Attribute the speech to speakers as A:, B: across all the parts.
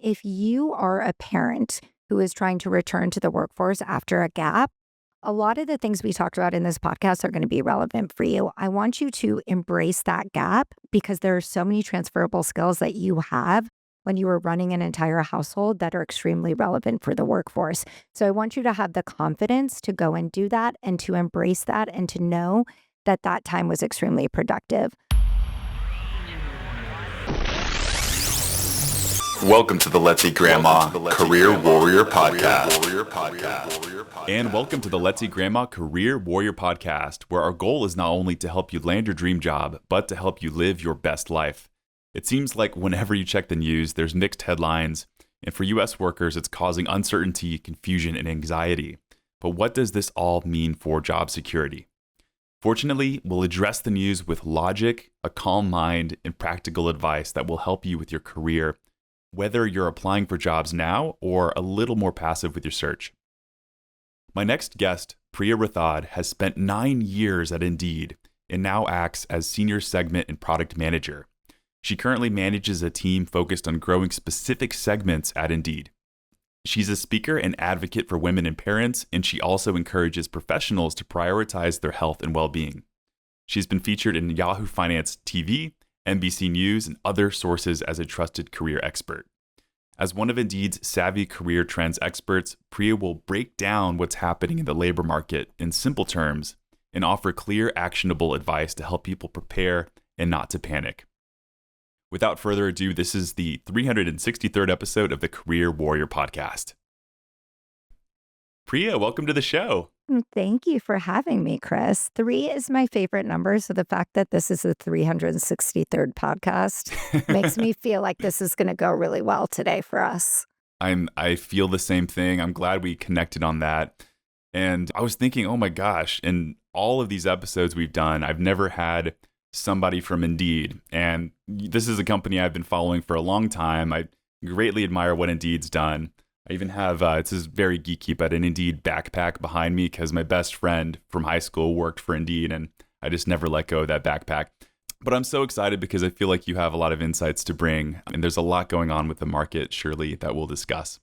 A: if you are a parent who is trying to return to the workforce after a gap, a lot of the things we talked about in this podcast are going to be relevant for you. I want you to embrace that gap because there are so many transferable skills that you have when you were running an entire household that are extremely relevant for the workforce. So I want you to have the confidence to go and do that and to embrace that and to know that that time was extremely productive.
B: Welcome to the Let's Eat Grandma Career Warrior Podcast.
C: And welcome to the Let's Eat Grandma Career Warrior Podcast, where our goal is not only to help you land your dream job, but to help you live your best life. It seems like whenever you check the news, there's mixed headlines, and for U.S. workers, it's causing uncertainty, confusion, and anxiety. But what does this all mean for job security? Fortunately, we'll address the news with logic, a calm mind, and practical advice that will help you with your career, whether you're applying for jobs now or a little more passive with your search. My next guest, Priya Rathod, has spent 9 years at Indeed and now acts as Senior Segment and Product Manager. She currently manages a team focused on growing specific segments at Indeed. She's a speaker and advocate for women and parents, and she also encourages professionals to prioritize their health and well-being. She's been featured in Yahoo Finance TV, NBC News, and other sources as a trusted career expert. As one of Indeed's savvy career trends experts, Priya will break down what's happening in the labor market in simple terms and offer clear, actionable advice to help people prepare and not to panic. Without further ado, this is the 363rd episode of the Career Warrior Podcast. Priya, welcome to the show.
A: Thank you for having me, Chris. 3 is my favorite number, so the fact that this is the 363rd podcast makes me feel like this is going to go really well today for us.
C: I feel the same thing. I'm glad we connected on that. And I was thinking, oh my gosh, in all of these episodes we've done, I've never had somebody from Indeed. And this is a company I've been following for a long time. I greatly admire what Indeed's done. I even have, this is very geeky, but an Indeed backpack behind me because my best friend from high school worked for Indeed and I just never let go of that backpack. But I'm so excited because I feel like you have a lot of insights to bring and there's a lot going on with the market, surely, that we'll discuss.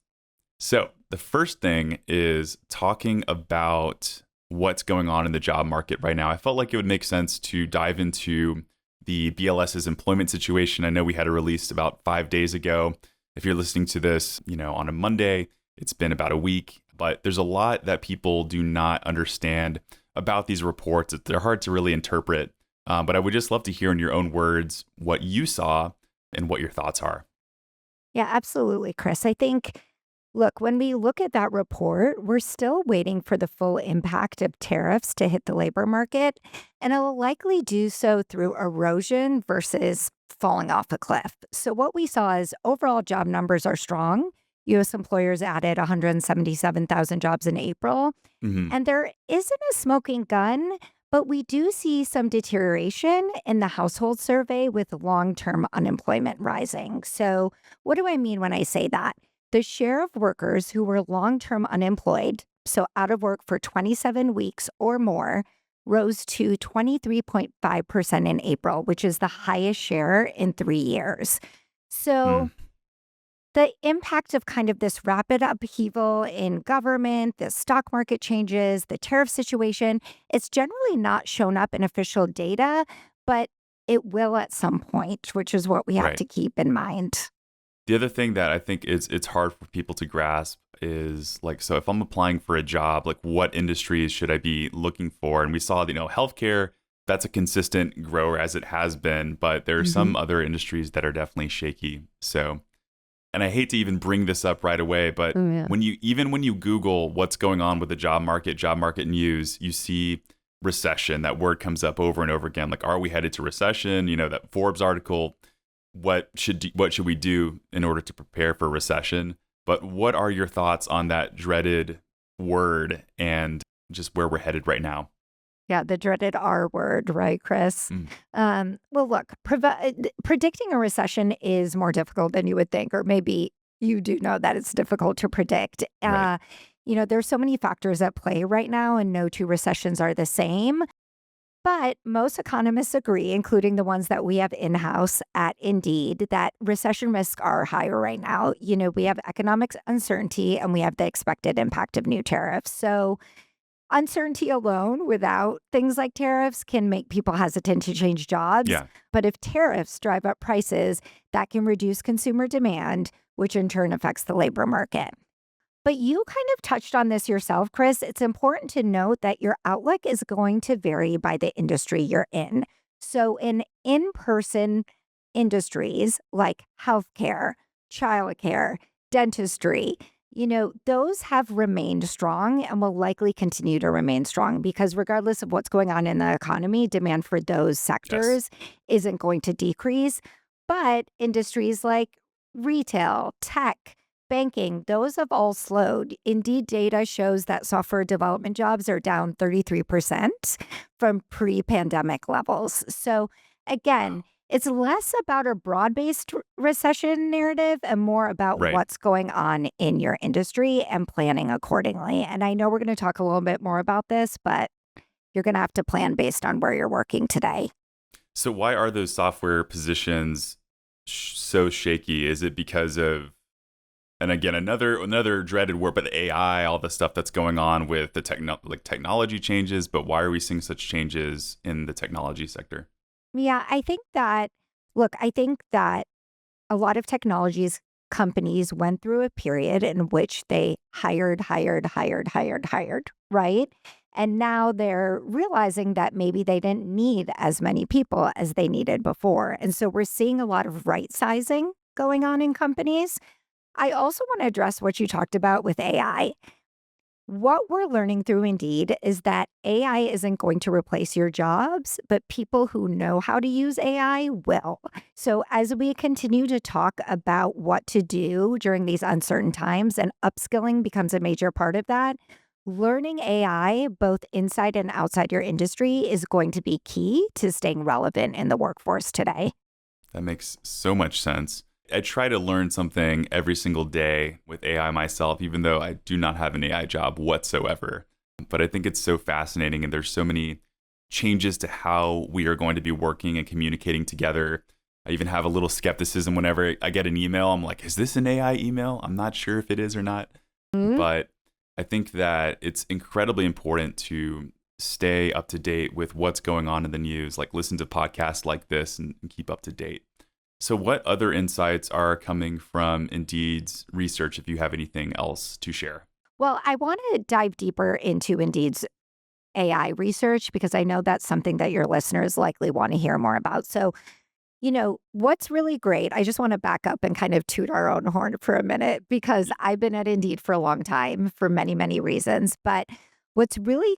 C: So the first thing is talking about what's going on in the job market right now. I felt like it would make sense to dive into the BLS's employment situation. I know we had a release about 5 days ago. If you're listening to this, on a Monday, it's been about a week, but there's a lot that people do not understand about these reports. They're hard to really interpret, but I would just love to hear in your own words what you saw and what your thoughts are.
A: Yeah, absolutely, Chris. I think, look, when we look at that report, we're still waiting for the full impact of tariffs to hit the labor market, and it will likely do so through erosion versus falling off a cliff. So what we saw is overall job numbers are strong. U.S. employers added 177,000 jobs in April. And there isn't a smoking gun, but we do see some deterioration in the household survey with long-term unemployment rising. So what do I mean when I say that? The share of workers who were long-term unemployed, so out of work for 27 weeks or more, rose to 23.5% in April, which is the highest share in 3 years. So the impact of kind of this rapid upheaval in government, the stock market changes, the tariff situation, it's generally not shown up in official data, but it will at some point, which is what we have to keep in mind.
C: The other thing that I think it's hard for people to grasp is so if I'm applying for a job, what industries should I be looking for? And we saw, healthcare, that's a consistent grower as it has been, but there are some other industries that are definitely shaky. So, and I hate to even bring this up right away, but when you Google what's going on with the job market news, you see recession. That word comes up over and over again. Are we headed to recession? That Forbes article, what should we do in order to prepare for recession? But what are your thoughts on that dreaded word and just where we're headed right now?
A: Yeah, the dreaded R word, right, Chris? Well, look, predicting a recession is more difficult than you would think, or maybe you do know that it's difficult to predict. There's so many factors at play right now, and no two recessions are the same. But most economists agree, including the ones that we have in-house at Indeed, that recession risks are higher right now. We have economic uncertainty and we have the expected impact of new tariffs. So uncertainty alone without things like tariffs can make people hesitant to change jobs.
C: Yeah.
A: But if tariffs drive up prices, that can reduce consumer demand, which in turn affects the labor market. But you kind of touched on this yourself, Chris. It's important to note that your outlook is going to vary by the industry you're in. So, in person industries like healthcare, childcare, dentistry, those have remained strong and will likely continue to remain strong because, regardless of what's going on in the economy, demand for those
C: Yes.
A: sectors isn't going to decrease. But industries like retail, tech, banking, those have all slowed. Indeed, data shows that software development jobs are down 33% from pre pandemic levels. So, again,
C: Wow.
A: it's less about a broad based recession narrative and more about
C: Right.
A: what's going on in your industry and planning accordingly. And I know we're going to talk a little bit more about this, but you're going to have to plan based on where you're working today.
C: So why are those software positions so shaky? Is it because of, and again, another dreaded word, but the AI, all the stuff that's going on with the technology changes, but why are we seeing such changes in the technology sector?
A: Yeah, I think that a lot of technologies companies went through a period in which they hired, right? And now they're realizing that maybe they didn't need as many people as they needed before. And so we're seeing a lot of right sizing going on in companies. I also want to address what you talked about with AI. What we're learning through Indeed is that AI isn't going to replace your jobs, but people who know how to use AI will. So, as we continue to talk about what to do during these uncertain times, and upskilling becomes a major part of that, learning AI, both inside and outside your industry, is going to be key to staying relevant in the workforce today.
C: That makes so much sense. I try to learn something every single day with AI myself, even though I do not have an AI job whatsoever. But I think it's so fascinating, and there's so many changes to how we are going to be working and communicating together. I even have a little skepticism whenever I get an email. I'm like, is this an AI email? I'm not sure if it is or not.
A: Mhm.
C: But I think that it's incredibly important to stay up to date with what's going on in the news, like listen to podcasts like this and keep up to date. So, what other insights are coming from Indeed's research, if you have anything else to share?
A: Well, I want to dive deeper into Indeed's AI research because I know that's something that your listeners likely want to hear more about. So, what's really great, I just want to back up and kind of toot our own horn for a minute because I've been at Indeed for a long time for many, many reasons. But what's really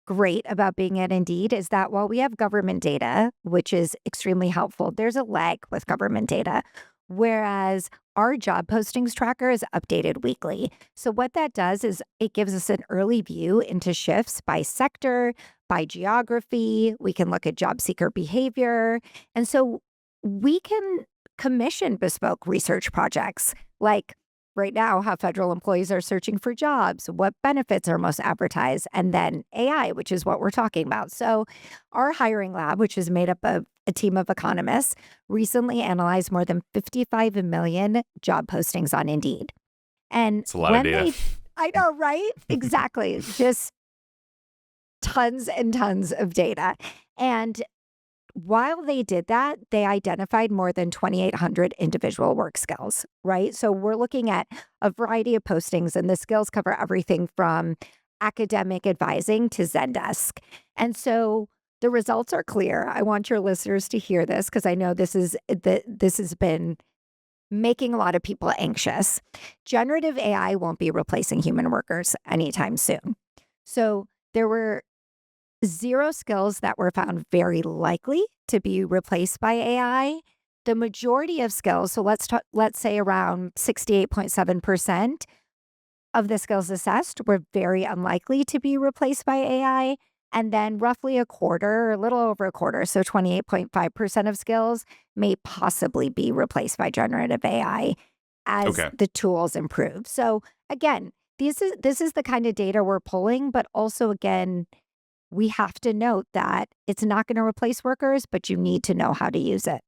A: great about being at Indeed is that while we have government data, which is extremely helpful, there's a lag with government data. Whereas our job postings tracker is updated weekly. So, what that does is it gives us an early view into shifts by sector, by geography. We can look at job seeker behavior. And so we can commission bespoke research projects like right now, how federal employees are searching for jobs, what benefits are most advertised, and then AI, which is what we're talking about. So, our hiring lab, which is made up of a team of economists, recently analyzed more than 55 million job postings on Indeed. And
C: It's a lot of data.
A: I know, right? Exactly. Just tons and tons of data. And while they did that, they identified more than 2,800 individual work skills, right? So we're looking at a variety of postings, and the skills cover everything from academic advising to Zendesk. And so the results are clear. I want your listeners to hear this because I know this has been making a lot of people anxious. Generative AI won't be replacing human workers anytime soon. So there were zero skills that were found very likely to be replaced by AI. The majority of skills, so let's say around 68.7% of the skills assessed were very unlikely to be replaced by AI. And then roughly a quarter, a little over a quarter, so 28.5% of skills may possibly be replaced by generative AI as
C: Okay.
A: the tools improve. So again, this is the kind of data we're pulling, but also again, we have to note that it's not going to replace workers, but you need to know how to use it.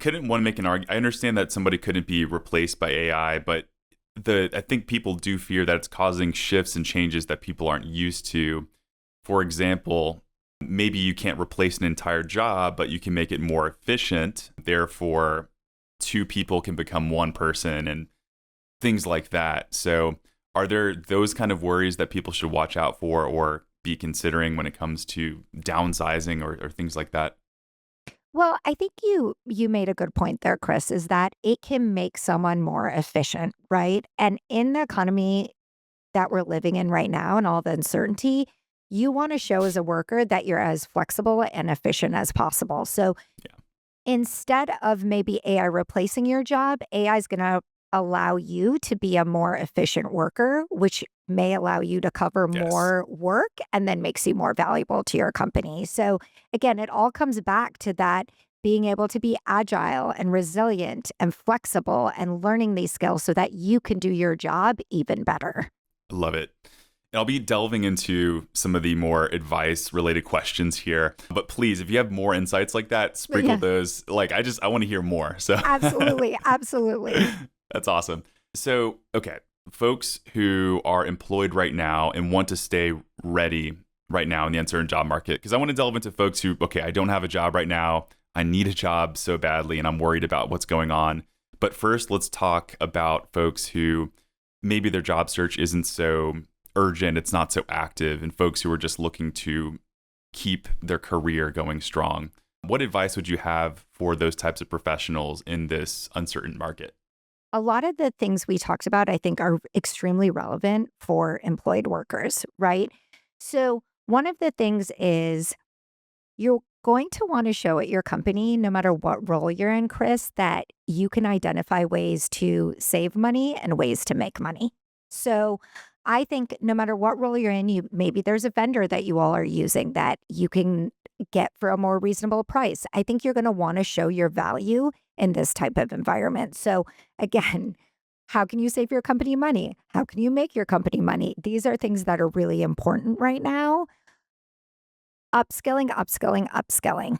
C: Couldn't one make an argument? I understand that somebody couldn't be replaced by AI, but I think people do fear that it's causing shifts and changes that people aren't used to. For example, maybe you can't replace an entire job, but you can make it more efficient. Therefore, two people can become one person and things like that. So are there those kind of worries that people should watch out for or be considering when it comes to downsizing or things like that?
A: Well, I think you made a good point there, Chris, is that it can make someone more efficient, right? And in the economy that we're living in right now and all the uncertainty, you want to show as a worker that you're as flexible and efficient as possible. So
C: Yeah.
A: instead of maybe AI replacing your job, AI is going to allow you to be a more efficient worker, which may allow you to cover
C: Yes.
A: more work and then makes you more valuable to your company. So, again, it all comes back to that being able to be agile and resilient and flexible and learning these skills so that you can do your job even better.
C: Love it. And I'll be delving into some of the more advice related questions here. But please, if you have more insights like that,
A: But
C: sprinkle
A: yeah,
C: those. Like, I want to hear more. So
A: absolutely. Absolutely.
C: that's awesome. So, okay, folks who are employed right now and want to stay ready right now in the uncertain job market, because I want to delve into folks who, okay, I don't have a job right now. I need a job so badly and I'm worried about what's going on. But first, let's talk about folks who maybe their job search isn't so urgent, it's not so active, and folks who are just looking to keep their career going strong. What advice would you have for those types of professionals in this uncertain market?
A: A lot of the things we talked about, I think, are extremely relevant for employed workers, right? So, one of the things is you're going to want to show at your company, no matter what role you're in, Chris, that you can identify ways to save money and ways to make money. So I think no matter what role you're in, you maybe there's a vendor that you all are using that you can get for a more reasonable price. I think you're going to want to show your value in this type of environment. So again, how can you save your company money? How can you make your company money? These are things that are really important right now. Upskilling, upskilling, upskilling.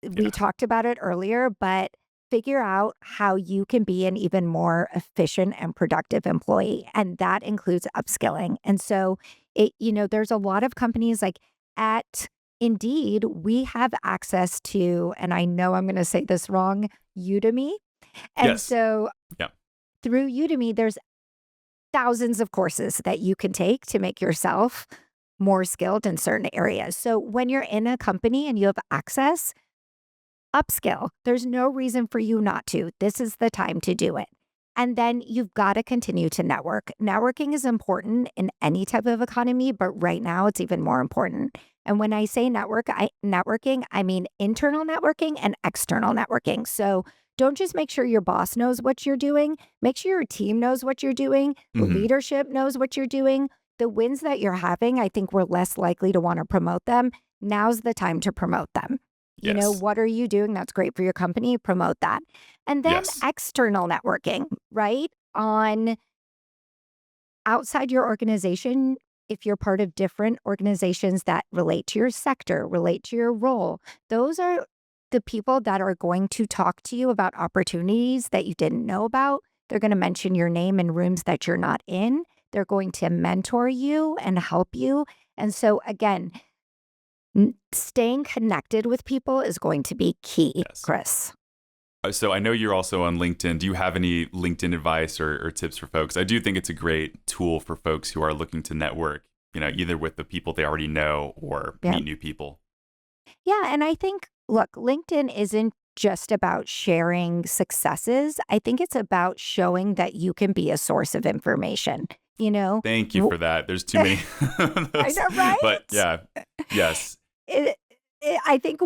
A: We
C: Yeah.
A: talked about it earlier, but figure out how you can be an even more efficient and productive employee. And that includes upskilling. And so there's a lot of companies like at Indeed, we have access to, and I know I'm going to say this wrong, Udemy. And
C: Yes.
A: so
C: Yeah.
A: through Udemy, there's thousands of courses that you can take to make yourself more skilled in certain areas. So when you're in a company and you have access, upskill. There's no reason for you not to. This is the time to do it. And then you've got to continue to network. Networking is important in any type of economy, but right now it's even more important. And when I say networking, I mean internal networking and external networking. So don't just make sure your boss knows what you're doing. Make sure your team knows what you're doing.
C: Hmm.
A: Leadership knows what you're doing. The wins that you're having, I think we're less likely to want to promote them. Now's the time to promote them.
C: Yes.
A: What are you doing that's great for your company? Promote that. And then
C: Yes.
A: external networking, right? On outside your organization, if you're part of different organizations that relate to your sector, relate to your role, those are the people that are going to talk to you about opportunities that you didn't know about. They're going to mention your name in rooms that you're not in. They're going to mentor you and help you. And so, again, staying connected with people is going to be key,
C: Yes.
A: Chris.
C: So I know you're also on LinkedIn. Do you have any LinkedIn advice or tips for folks? I do think it's a great tool for folks who are looking to network, either with the people they already know or
A: Yeah.
C: meet new people.
A: Yeah. And I think, look, LinkedIn isn't just about sharing successes. I think it's about showing that you can be a source of information. You know,
C: Thank you
A: W-
C: for that. There's too many of
A: I
C: those.
A: know,
C: But
A: right?
C: yeah, yes,
A: It, I think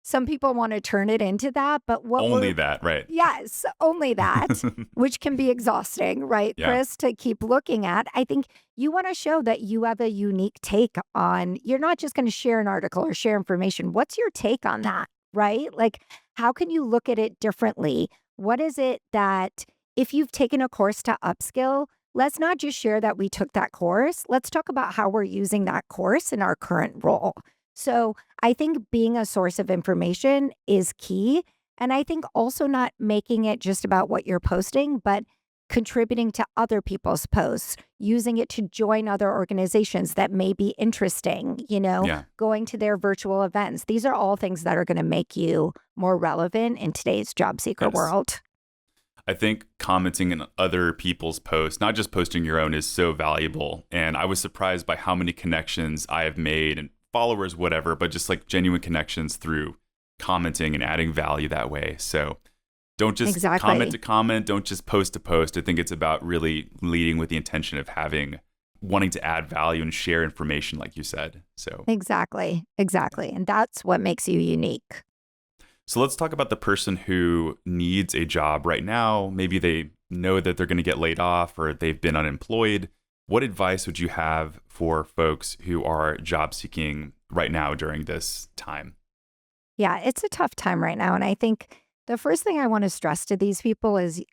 A: some people want to turn it into that, but
C: only that, right?
A: yes, only that, which can be exhausting, right,
C: Yeah.
A: Chris, to keep looking at. I think you want to show that you have a unique take on, you're not just going to share an article or share information. What's your take on that, right? Like, how can you look at it differently? What is it that, if you've taken a course to upskill, let's not just share that we took that course. Let's talk about how we're using that course in our current role. So I think being a source of information is key. And I think also not making it just about what you're posting, but contributing to other people's posts, using it to join other organizations that may be interesting,
C: Yeah.
A: going to their virtual events. These are all things that are going to make you more relevant in today's job seeker
C: Yes.
A: world.
C: I think commenting in other people's posts, not just posting your own, is so valuable. And I was surprised by how many connections I have made and followers, whatever, but just like genuine connections through commenting and adding value that way. So don't just comment
A: Exactly.
C: to comment, don't just post to post. I think it's about really leading with the intention of wanting to add value and share information, like you said. So
A: Exactly. Exactly. And that's what makes you unique.
C: So let's talk about the person who needs a job right now. Maybe they know that they're going to get laid off or they've been unemployed. What advice would you have for folks who are job seeking right now during this time?
A: Yeah, it's a tough time right now. And I think the first thing I want to stress to these people is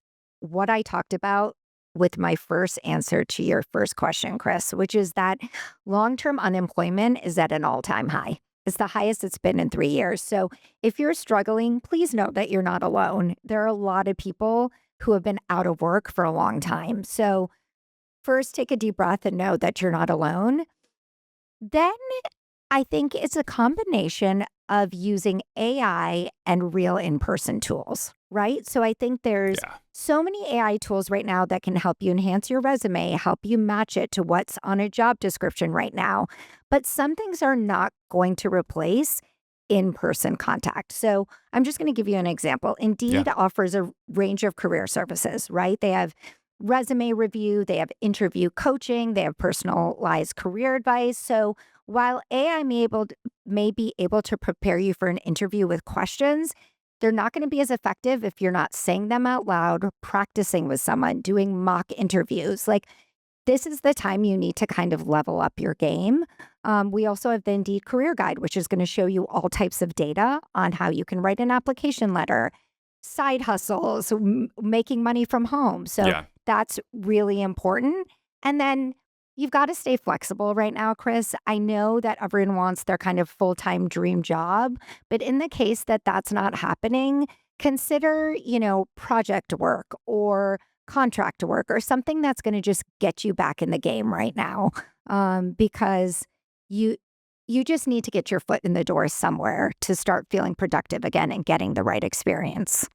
A: what I talked about with my first answer to your first question, Chris, which is that long term unemployment is at an all time high. It's the highest it's been in 3 years. So if you're struggling, please know that you're not alone. There are a lot of people who have been out of work for a long time. So first, take a deep breath and know that you're not alone. Then I think it's a combination of using AI and real in person tools, right? So I think there's
C: Yeah.
A: so many AI tools right now that can help you enhance your resume, help you match it to what's on a job description right now. But some things are not going to replace in person contact. So I'm just going to give you an example.
C: Yeah.
A: Indeed offers a range of career services, right? They have resume review, they have interview coaching, they have personalized career advice. So while AI may be able to prepare you for an interview with questions, they're not going to be as effective if you're not saying them out loud, practicing with someone, doing mock interviews. Like this is the time you need to kind of level up your game. We also have the Indeed Career Guide, which is going to show you all types of data on how you can write an application letter, side hustles, making money from home. So
C: Yeah.
A: that's really important. And then you've got to stay flexible right now, Chris. I know that everyone wants their kind of full time dream job, but in the case that that's not happening, consider, project work or contract work or something that's going to just get you back in the game right now. Because you you just need to get your foot in the door somewhere to start feeling productive again and getting the right experience.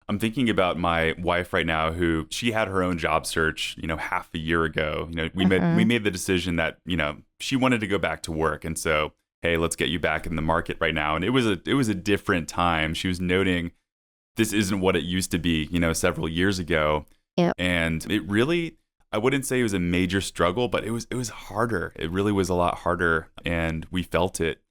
C: I'm thinking about my wife right now who she had her own job search, half a year ago. We
A: Mhm.
C: made the decision that, she wanted to go back to work. And so, hey, let's get you back in the market right now. And it was a different time. She was noting this isn't what it used to be, several years ago.
A: Yep.
C: And it really, I wouldn't say it was a major struggle, but it was harder. It really was a lot harder and we felt it.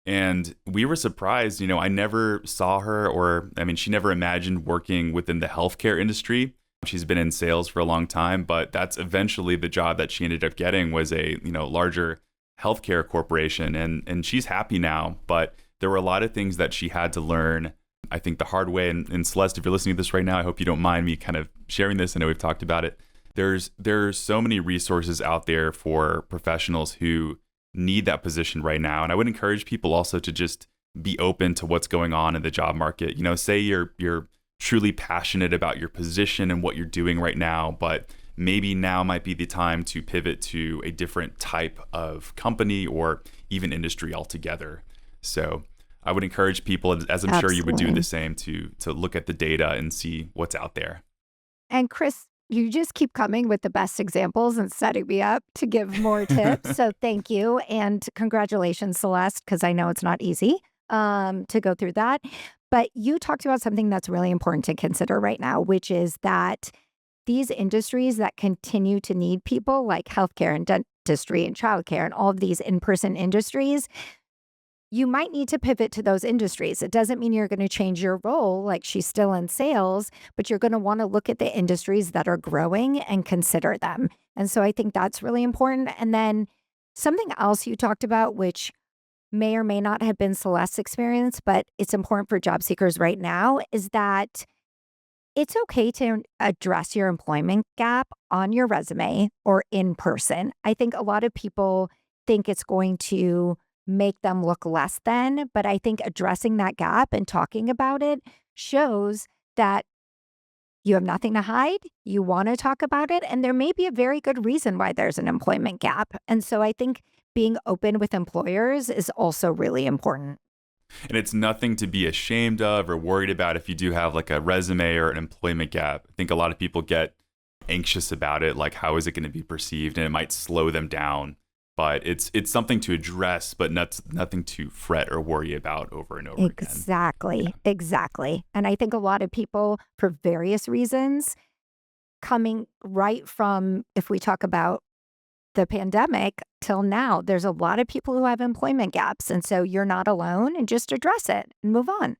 C: And we were surprised, I never saw her she never imagined working within the healthcare industry. She's been in sales for a long time, but that's eventually the job that she ended up getting was a, larger healthcare corporation. And she's happy now, but there were a lot of things that she had to learn, I think the hard way. And Celeste, if you're listening to this right now, I hope you don't mind me kind of sharing this. I know we've talked about it. There's so many resources out there for professionals who need that position right now. And I would encourage people also to just be open to what's going on in the job market. Say you're truly passionate about your position and what you're doing right now, but maybe now might be the time to pivot to a different type of company or even industry altogether. So I would encourage people, as I'm sure you would do the
A: Absolutely.
C: same, to look at the data and see what's out there.
A: And Chris, you just keep coming with the best examples and setting me up to give more tips. So thank you. And congratulations, Celeste, because I know it's not easy to go through that. But you talked about something that's really important to consider right now, which is that these industries that continue to need people like healthcare and dentistry and childcare and all of these in person industries, you might need to pivot to those industries. It doesn't mean you're going to change your role, like she's still in sales, but you're going to want to look at the industries that are growing and consider them. And so I think that's really important. And then something else you talked about, which may or may not have been Celeste's experience, but it's important for job seekers right now, is that it's okay to address your employment gap on your resume or in person. I think a lot of people think it's going to make them look less than, but I think addressing that gap and talking about it shows that you have nothing to hide. You want to talk about it. And there may be a very good reason why there's an employment gap. And so I think being open with employers is also really important.
C: And it's nothing to be ashamed of or worried about if you do have like a resume or an employment gap. I think a lot of people get anxious about it, like how is it going to be perceived, and it might slow them down. But it's something to address, but nothing to fret or worry about over and over again.
A: Exactly. Exactly. And I think a lot of people, for various reasons, coming right from, if we talk about the pandemic till now, there's a lot of people who have employment gaps. And so you're not alone, and just address it and move on.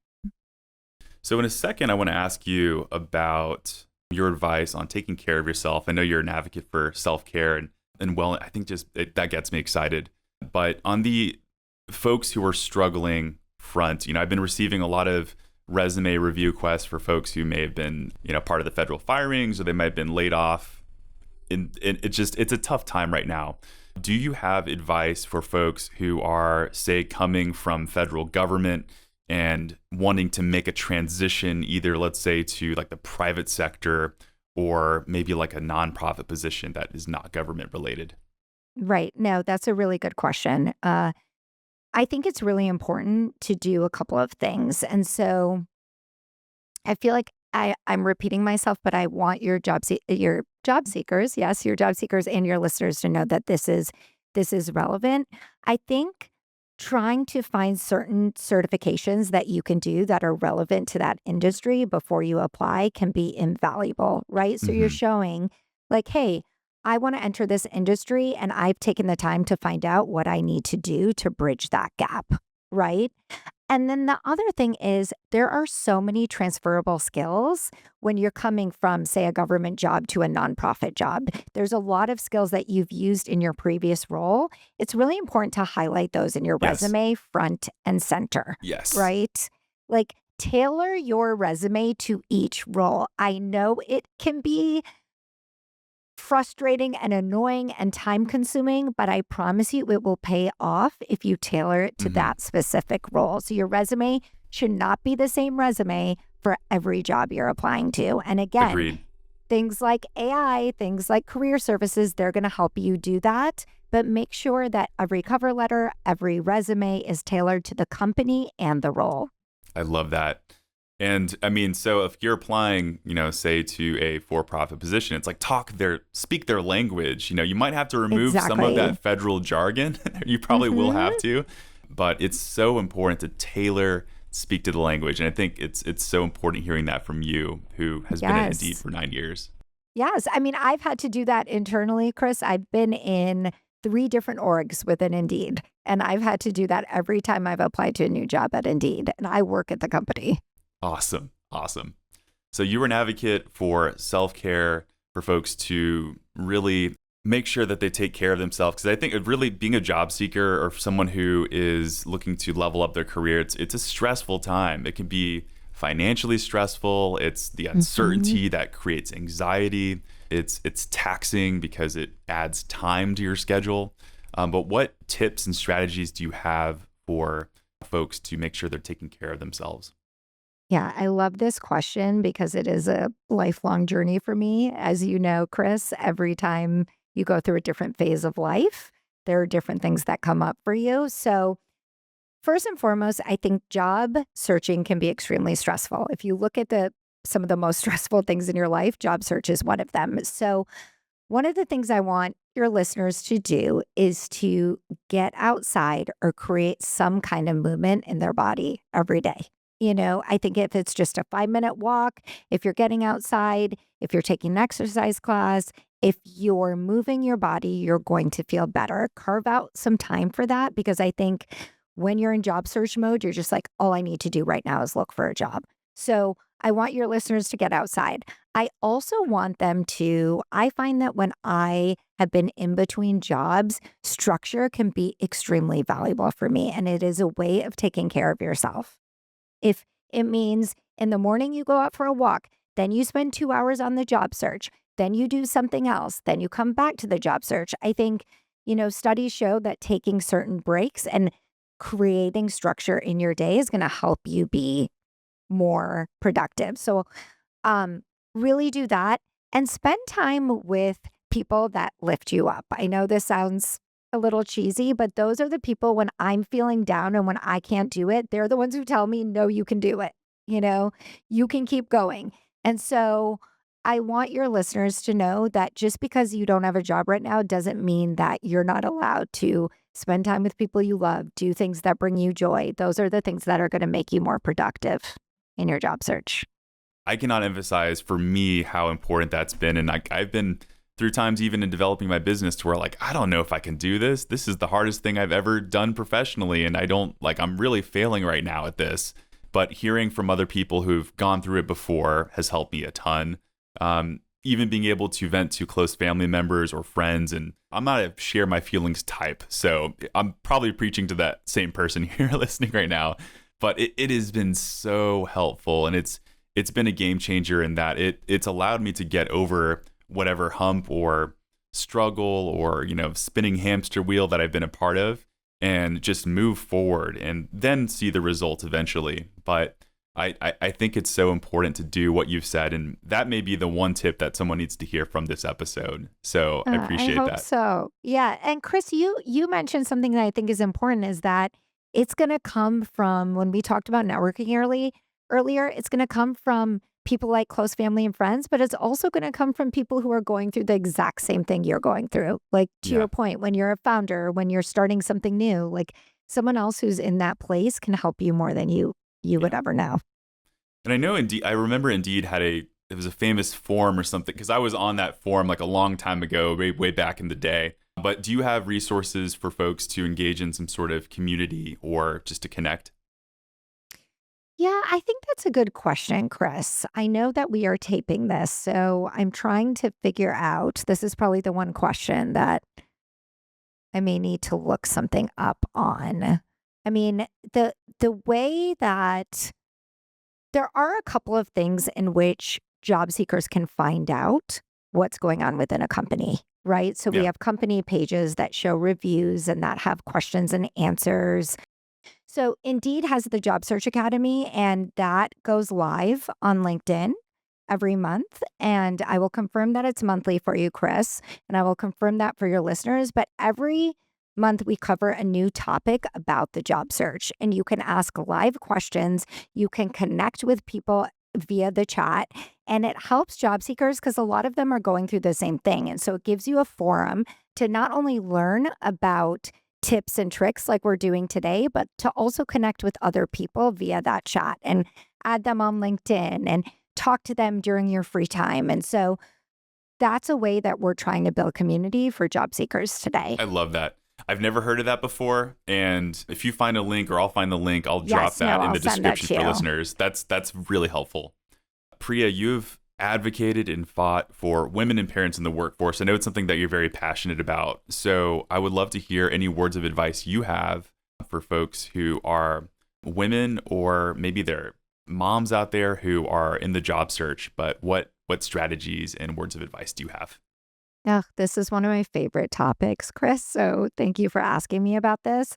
C: So in a second, I want to ask you about your advice on taking care of yourself. I know you're an advocate for self-care and well, I think that gets me excited. But on the folks who are struggling front, I've been receiving a lot of resume review requests for folks who may have been, part of the federal firings, or they might have been laid off. And it's a tough time right now. Do you have advice for folks who are, say, coming from federal government and wanting to make a transition, either, let's say, to like the private sector or maybe like a nonprofit position that is not government related?
A: Right. No, that's a really good question. I think it's really important to do a couple of things. And so I feel like I'm repeating myself, but I want your your job seekers, yes, your job seekers and your listeners to know that this is relevant. I think trying to find certain certifications that you can do that are relevant to that industry before you apply can be invaluable, right? So you're
C: Hmm.
A: showing like, hey, I want to enter this industry and I've taken the time to find out what I need to do to bridge that gap, right? And then the other thing is there are so many transferable skills when you're coming from, say, a government job to a nonprofit job. There's a lot of skills that you've used in your previous role. It's really important to highlight those in your
C: Yes.
A: resume front and center,
C: Yes.
A: right? Like tailor your resume to each role. I know it can be frustrating and annoying and time consuming, but I promise you it will pay off if you tailor it to
C: Hmm.
A: that specific role. So your resume should not be the same resume for every job you're applying to. And again,
C: Agreed.
A: things like AI, things like career services, they're going to help you do that. But make sure that every cover letter, every resume is tailored to the company and the role.
C: I love that. And I mean, so if you're applying, say to a for-profit position, it's like speak their language. You might have to remove some of
A: Exactly.
C: that federal jargon. You probably will have
A: Hmm.
C: to, but it's so important to speak to the language. And I think it's so important hearing that from you, who has been at Indeed
A: Yes.
C: for 9 years.
A: Yes. I mean, I've had to do that internally, Chris. I've been in 3 different orgs within Indeed, and I've had to do that every time I've applied to a new job at Indeed, and I work at the company.
C: Awesome. Awesome. So you were an advocate for self-care, for folks to really make sure that they take care of themselves. Because I think really being a job seeker or someone who is looking to level up their career, it's a stressful time. It can be financially stressful. It's the
A: Hmm.
C: uncertainty that creates anxiety. It's taxing because it adds time to your schedule. But what tips and strategies do you have for folks to make sure they're taking care of themselves?
A: Yeah, I love this question because it is a lifelong journey for me. As you know, Chris, every time you go through a different phase of life, there are different things that come up for you. So, first and foremost, I think job searching can be extremely stressful. If you look at the some of the most stressful things in your life, job search is one of them. So, one of the things I want your listeners to do is to get outside or create some kind of movement in their body every day. I think if it's just a 5-minute walk, if you're getting outside, if you're taking an exercise class, if you're moving your body, you're going to feel better. Carve out some time for that because I think when you're in job search mode, you're just like, all I need to do right now is look for a job. So I want your listeners to get outside. I also want them to, I find that when I have been in between jobs, structure can be extremely valuable for me. And it is a way of taking care of yourself. If it means in the morning you go out for a walk, Then you spend 2 hours on the job search. Then you do something else. Then you come back to the job search. I think, studies show that taking certain breaks and creating structure in your day is going to help you be more productive. So, really do that and spend time with people that lift you up. I know this sounds a little cheesy, but those are the people when I'm feeling down and when I can't do it, they're the ones who tell me, no, you can do it. You can keep going. And so I want your listeners to know that just because you don't have a job right now doesn't mean that you're not allowed to spend time with people you love, do things that bring you joy. Those are the things that are going to make you more productive in your job search.
C: I cannot emphasize for me how important that's been. And I've been through times even in developing my business to where I don't know if I can do this. This is the hardest thing I've ever done professionally. And I'm really failing right now at this. But hearing from other people who've gone through it before has helped me a ton. Even being able to vent to close family members or friends. And I'm not a share my feelings type. So I'm probably preaching to that same person here listening right now. But it has been so helpful. And it's been a game changer in that it's allowed me to get over whatever hump or struggle or, spinning hamster wheel that I've been a part of and just move forward and then see the results eventually. But I think it's so important to do what you've said. And that may be the one tip that someone needs to hear from this episode. So I appreciate
A: I hope
C: that.
A: so. Yeah. And Chris, you mentioned something that I think is important is that it's going to come from when we talked about networking earlier, it's going to come from people like close family and friends, but it's also going to come from people who are going through the exact same thing you're going through. Like to
C: Yeah.
A: your point, when you're a founder, when you're starting something new, like someone else who's in that place can help you more than you would ever know.
C: And I know Indeed, I remember Indeed it was a famous forum or something because I was on that forum like a long time ago, way back in the day. But do you have resources for folks to engage in some sort of community or just to connect?
A: Yeah, I think that's a good question, Chris. I know that we are taping this, so I'm trying to figure out. This is probably the one question that I may need to look something up on. I mean, the way that there are a couple of things in which job seekers can find out what's going on within a company, right? So we
C: Yeah.
A: have company pages that show reviews and that have questions and answers. So Indeed has the Job Search Academy, and that goes live on LinkedIn every month. And I will confirm that it's monthly for you, Chris, and I will confirm that for your listeners. But every month we cover a new topic about the job search, and you can ask live questions. You can connect with people via the chat, and it helps job seekers because a lot of them are going through the same thing. And so it gives you a forum to not only learn about tips and tricks like we're doing today, but to also connect with other people via that chat and add them on LinkedIn and talk to them during your free time. And so that's a way that we're trying to build community for job seekers today.
C: I love that. I've never heard of that before. And if you find a link or I'll find the link, I'll drop
A: Yes,
C: that
A: no,
C: in
A: I'll
C: the
A: send that
C: description
A: to
C: for
A: you.
C: listeners. That's really helpful. Priya, you've advocated and fought for women and parents in the workforce. I know it's something that you're very passionate about. So I would love to hear any words of advice you have for folks who are women or maybe they're moms out there who are in the job search, but what strategies and words of advice do you have?
A: Oh, this is one of my favorite topics, Chris. So thank you for asking me about this.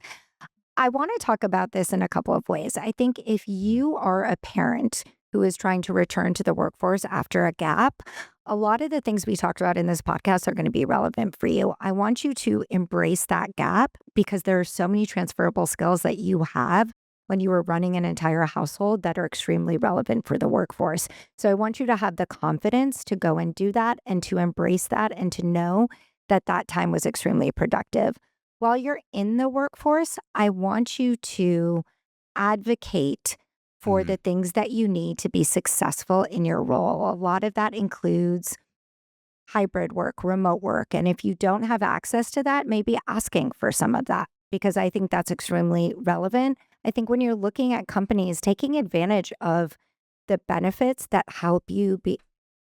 A: I want to talk about this in a couple of ways. I think if you are a parent who is trying to return to the workforce after a gap, a lot of the things we talked about in this podcast are going to be relevant for you. I want you to embrace that gap because there are so many transferable skills that you have when you were running an entire household that are extremely relevant for the workforce. So I want you to have the confidence to go and do that and to embrace that and to know that that time was extremely productive. While you're in the workforce, I want you to advocate for
C: Mhm.
A: the things that you need to be successful in your role. A lot of that includes hybrid work, remote work. And if you don't have access to that, maybe asking for some of that, because I think that's extremely relevant. I think when you're looking at companies, taking advantage of the benefits that help you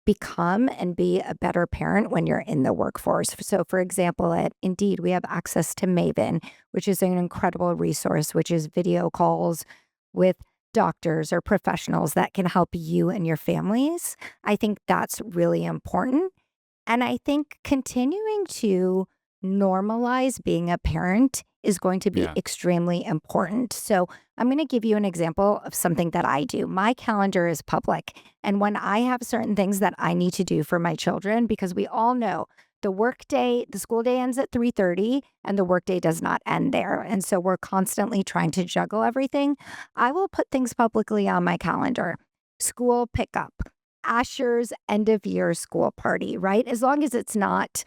A: become and be a better parent when you're in the workforce. So, for example, at Indeed, we have access to Maven, which is an incredible resource, which is video calls with doctors or professionals that can help you and your families. I think that's really important. And I think continuing to normalize being a parent is going to be
C: Yeah.
A: extremely important. So, I'm going to give you an example of something that I do. My calendar is public. And when I have certain things that I need to do for my children, because we all know the school day ends at 3:30 and the workday does not end there. And so we're constantly trying to juggle everything. I will put things publicly on my calendar. School pickup, Asher's end of year school party, right? As long as it's not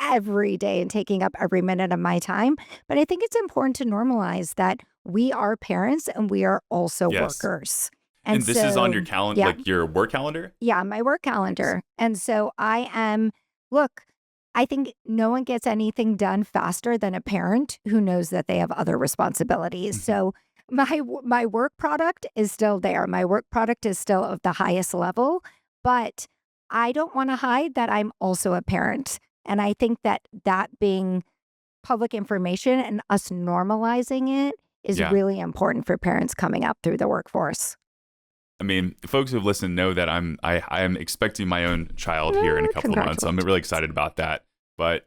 A: every day and taking up every minute of my time. But I think it's important to normalize that we are parents and we are also
C: Yes.
A: workers.
C: And this is on your
A: So,
C: calendar,
A: yeah,
C: like your work calendar?
A: yeah, my work calendar. And so look, I think no one gets anything done faster than a parent who knows that they have other responsibilities.
C: Mhm.
A: So my work product is still there. My work product is still of the highest level, but I don't want to hide that I'm also a parent. And I think that being public information and us normalizing it is
C: Yeah.
A: really important for parents coming up through the workforce.
C: I mean, folks who've listened know that I am expecting my own child here in a couple of months. So I'm
A: Congratulations.
C: really excited about that. But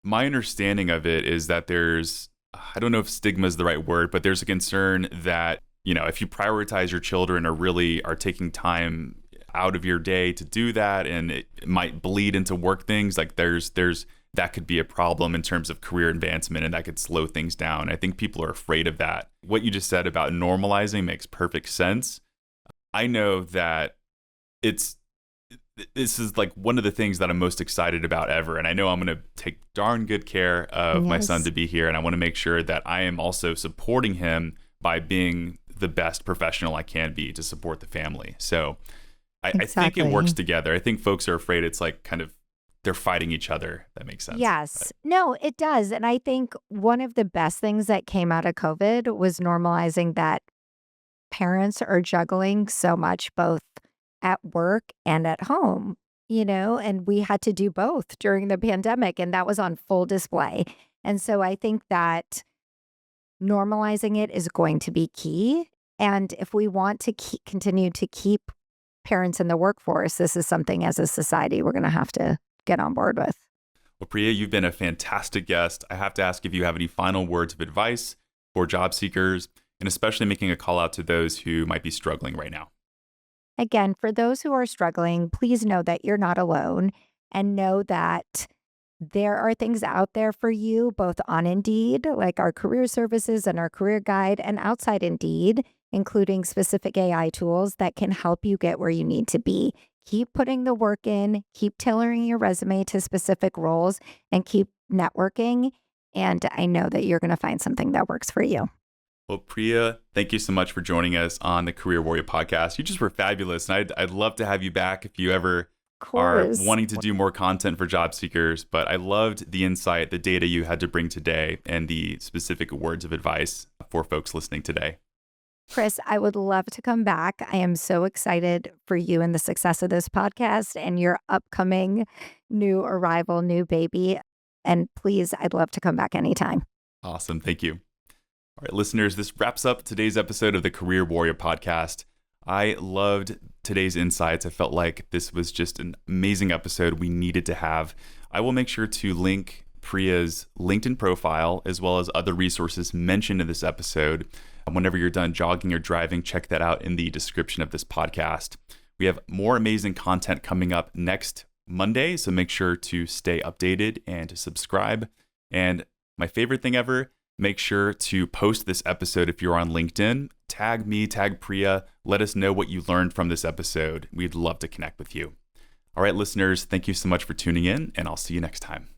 C: my understanding of it is that I don't know if stigma is the right word, but there's a concern that, if you prioritize your children or really are taking time out of your day to do that, and it might bleed into work things, like there's that could be a problem in terms of career advancement, and that could slow things down. I think people are afraid of that. What you just said about normalizing makes perfect sense. I know that this is like one of the things that I'm most excited about ever. And I know I'm going to take darn good care of my son
A: Yes,
C: to be here. And I want to make sure that I am also supporting him by being the best professional I can be to support the family. So I think it works
A: exactly.
C: together. I think folks are afraid it's like kind of they're fighting each other. That makes sense.
A: Yes. No, it does. And I think one of the best things that came out of COVID was normalizing that parents are juggling so much both at work and at home, and we had to do both during the pandemic, and that was on full display. And so I think that normalizing it is going to be key. And if we want to continue to keep parents in the workforce, this is something as a society we're going to have to get on board with.
C: Well, Priya, you've been a fantastic guest. I have to ask if you have any final words of advice for job seekers, and especially making a call out to those who might be struggling right now.
A: Again, for those who are struggling, please know that you're not alone and know that there are things out there for you, both on Indeed, like our career services and our career guide, and outside Indeed, including specific AI tools that can help you get where you need to be. Keep putting the work in, keep tailoring your resume to specific roles, and keep networking. And I know that you're going to find something that works for you.
C: Well, Priya, thank you so much for joining us on the Career Warrior podcast. You just were fabulous. And I'd love to have you back if you ever
A: Of
C: are
A: course.
C: wanting to do more content for job seekers. But I loved the insight, the data you had to bring today, and the specific words of advice for folks listening today.
A: Chris, I would love to come back. I am so excited for you and the success of this podcast and your upcoming new arrival, new baby. And please, I'd love to come back anytime.
C: Awesome. Thank you. All right, listeners, this wraps up today's episode of the Career Warrior podcast. I loved today's insights. I felt like this was just an amazing episode we needed to have. I will make sure to link Priya's LinkedIn profile as well as other resources mentioned in this episode. And whenever you're done jogging or driving, check that out in the description of this podcast. We have more amazing content coming up next Monday, so make sure to stay updated and to subscribe. And my favorite thing ever, make sure to post this episode if you're on LinkedIn. Tag me, tag Priya. Let us know what you learned from this episode. We'd love to connect with you. All right, listeners, thank you so much for tuning in, and I'll see you next time.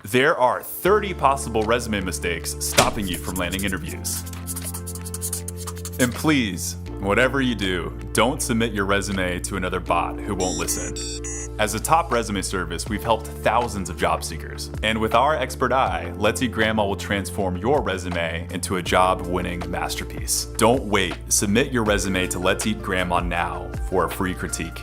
C: There are 30 possible resume mistakes stopping you from landing interviews. And please, whatever you do, don't submit your resume to another bot who won't listen. As a top resume service, we've helped thousands of job seekers. And with our expert eye, Let's Eat Grandma will transform your resume into a job-winning masterpiece. Don't wait. Submit your resume to Let's Eat Grandma now for a free critique.